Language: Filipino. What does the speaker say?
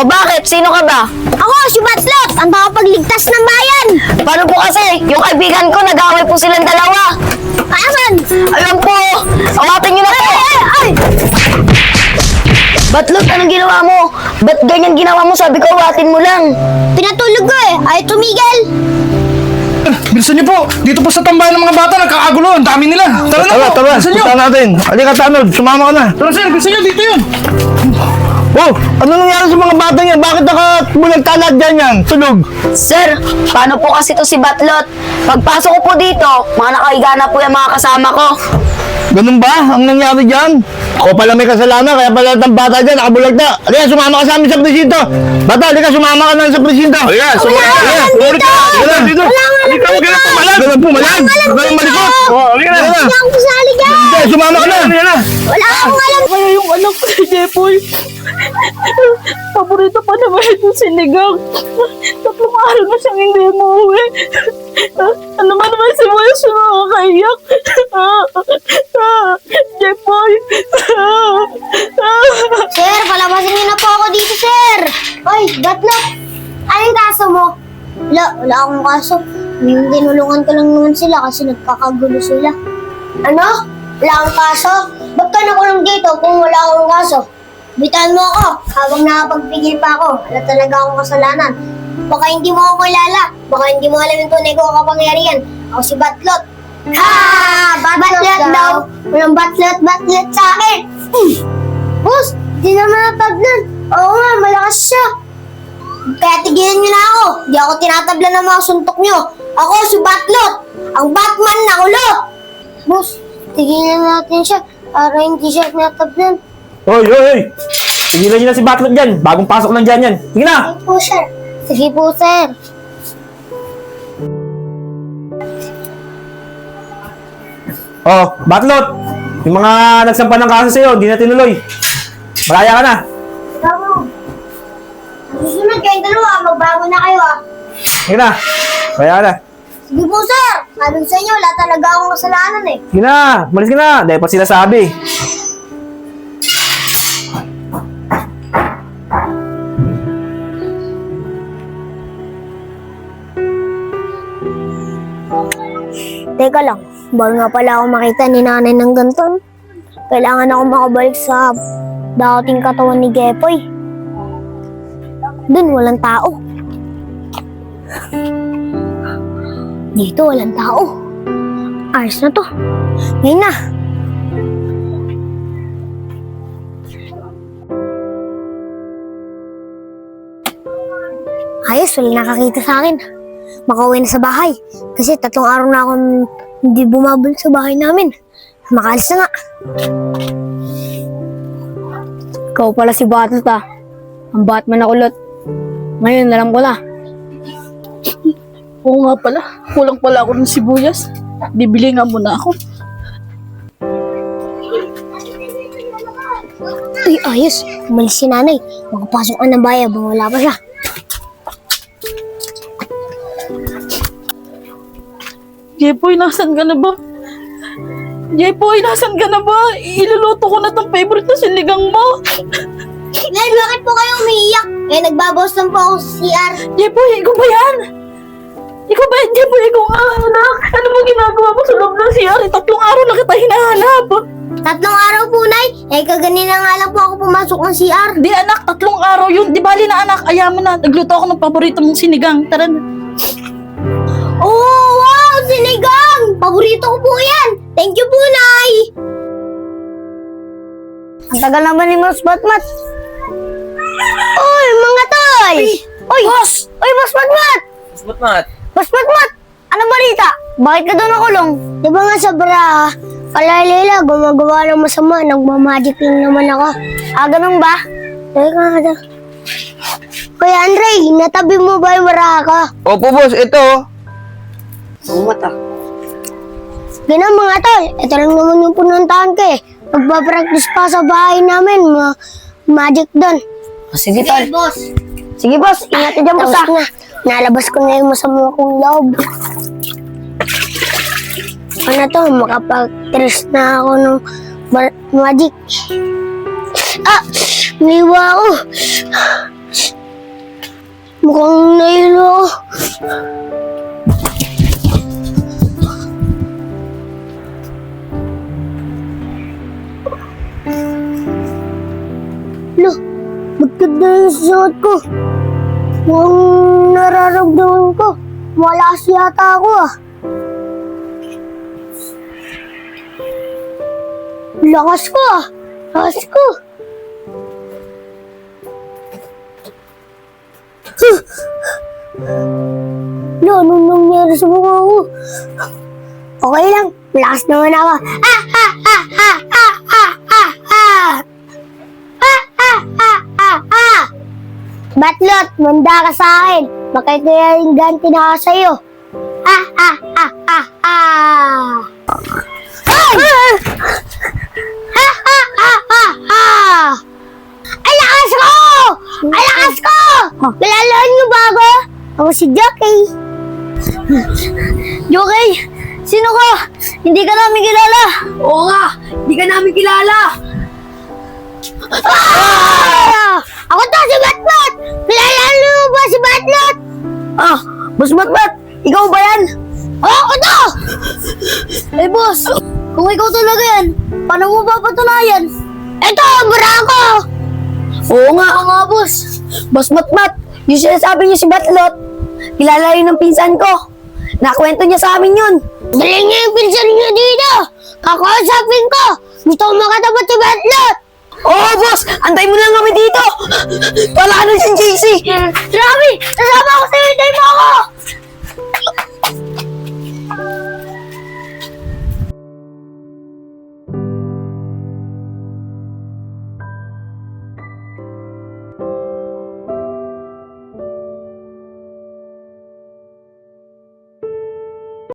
O bakit? Sino ka ba? Ako, si Batlot, ang takapagligtas ng bayan. Paano po kasi? Yung kaibigan ko, nag-away po silang dalawa. Asan? Alam po! Awatin niyo na po! Ay! Batlot, anong ginawa mo? Ba't ganyan ginawa mo? Sabi ko, awatin mo lang. Pinatulog ko eh. Ay, tumigil. Bilisan niyo po! Dito po sa tambayan ng mga bata, nagkakagulo. Ang dami nila. Tara na po! Tara, Bilisan niyo! punta natin. Halika, Tanod, sumama ka na. Tara sir, bilisan niyo! Dito yun! Oh, ano nangyari sa mga bata niya? Bakit nakabulagtalat dyan yan? Tulog. Sir, paano po kasi to si Batlot? Pagpasok ko po dito, mga nakahiga na po yung mga kasama ko. Ganun ba ang nangyari dyan? Ako pala may kasalanan, kaya pala ng bata dyan, nakabulagta. Halika, sumama ka sa amin sa presinto. Bata, halika, sumama ka na sa presinto. Halika, sumama ka na. Halika, dito. Halika, huwag ka na pumalag. Huwag ka na pumalag. Huwag ka na malikot. Halika na. Hindi ako sali dyan. Halika, sumama ka na. Wala akong alam. Kaya yung anak ko si Jepoy. Paborito pa naman itong sinigang. 3 araw na siyang hindi umuwi. Ano ba naman si Moya siya nakakaiyak? Jepoy. Sir, palabasin niyo na po ako dito, sir. Oy, Batlot. Anong kaso mo? Wala akong kaso. Tinulungan ko lang naman sila kasi nagkakagulo sila. Ano? Wala akong kaso? Ba't ka nakulong dito kung wala akong kaso? Bitawan mo ako habang nakapagpigil pa ako. Wala talaga akong kasalanan. Baka hindi mo ako kilala. Baka hindi mo alam yung tunay kong kapangyarihan. Ako si Batlot. Ha! Batlot daw. Walang batlot sa akin. Boss, di naman natablan. Oo nga, malakas siya. Kaya tigilan niyo na ako. Di ako tinatablan ng mga suntok niyo. Ako si Batlot. Ang Batman na kulot. Boss, tigilan natin siya para hindi siya tinatablan. Hoy, hoy, hoy! Tigilan niyo na si Batlot dyan. Bagong pasok lang dyan yan. Sige na! Sige po, sir. Sige po, sir. Oh, Batlot! Yung mga nagsampa ng kaso sa'yo, hindi na tinuloy. Malaya ka na. Ikaw mo. Susunod kayong dalawa, magbago na kayo ah. Sige na. Malaya ka na. Sige po, sir. Sabi ko sa inyo, wala talaga akong kasalanan eh. Sige na. Malis ka na. Dahil pa sila sabi. Teka lang, bago nga pala ako makita ni nanay ng ganton. Kailangan ako makabalik sa dating katawan ni Jepoy. Doon, walang tao. Dito, walang tao. Ayos na to. Ngayon na. Ayos, wala nakakita sa akin. Makauwi na sa bahay. Kasi 3 araw na akong hindi bumabalik sa bahay namin. Makaalis na nga. Ikaw pala si Batlot ah. Ang Batman na kulot. Ngayon, alam ko na. Oo nga pala. Kulang pala ako ng sibuyas. Bibili nga muna ako. Uy, ayos. Umalis si nanay. Makapasok ka ng bahay habang wala pa siya. Jepoy, nasan ka na ba? Jepoy, nasan ka na ba? Iluluto ko na tong favorite na sinigang mo. Ngayon, bakit po kayo umiiyak? Eh, nagbabawas lang po ako sa CR. Jepoy, ikaw ba yan? Ikaw ba yan, Jepoy? Ikaw nga, anak. Ano mo ginagawa mo sa loob ng CR? 3 araw na kita hinahanap. 3 araw po, Nay. Eh, kaganina nga lang po ako pumasok ng CR. Di anak, 3 araw yun. Di bali na anak, ayaw mo na. Nagluto ako ng paborito mong sinigang. Tara na. Oh, wow! Sinigang! Paborito ko po yan! Thank you po, Nay! Ang tagal naman ni Mas Batmat. Uy, mga tol! Oy, boss! Oy, Boss Batmat! Boss Batmat! Ano balita? Bakit ka doon nakulong? Di ba nga sobra, kalalila, gumagawa ng masama, nagmamagic lang naman ako. Ganun ba? Teka nga. Kuya Andre, natabi mo ba yung maraka? Opo, boss, ito. Ganun mga tol, ito lang naman yung pununtahan ko eh. Magpapractice pa sa bahay namin, magic doon. Sige, tol. boss. Sige, boss. Ingat ka dyan, boss. Tapos na, nalabas ko na yung masama kong loob. Ano to, makapag-trace na ako ng magic. Ah! Niwa ako! Mukhang nahilo ako. Lo, ba't ganda yung suot ko? Mukhang nararamdaman ko. Malakas yata ako ah. Lakas ko ah. Lakas ko. Lo, anong nangyari sa mukha ko? Okay lang. Malakas naman ako. Ah! Ah! Ah! Ah! Ah! Ah! Ah! Ah! Ah! Ah! Ah! Ah! Ah! Batlot, manda ka sa akin. Bakit kaya yung ganti na ako sa'yo? Ah! Ah! Ah! Ah! Ah! Ay! Ah! Ah! Ah! Ah! Ah! Ay, lakas ko! Ay, lakas ko! Kailangan niyo ba ako? Ako si Jockey. Jockey, sino ka? Hindi ka namin kilala. Oo nga, hindi ka namin kilala. Ah! Ako to si Batbat! Kailangan niyo ba si Batlot? Ah, Boss Batbat, ikaw ba yan? Ako to! Eh boss, kung ikaw talaga yan, paano mo papatunayan? Ito, Barako! Oo nga boss. Boss Batbat, yung sinasabi niyo si Batlot, kilala yun ng pinsan ko. Nakwento niya sa amin yun. Dali niyo yung pinsan niyo dito! Kakausapin ko! Gusto ko makatapat si Batlot! Oo boss, antay mo lang kami dito. Wala na si JC. Grabe! Nasama ako sa'yo! Hintay mo ako!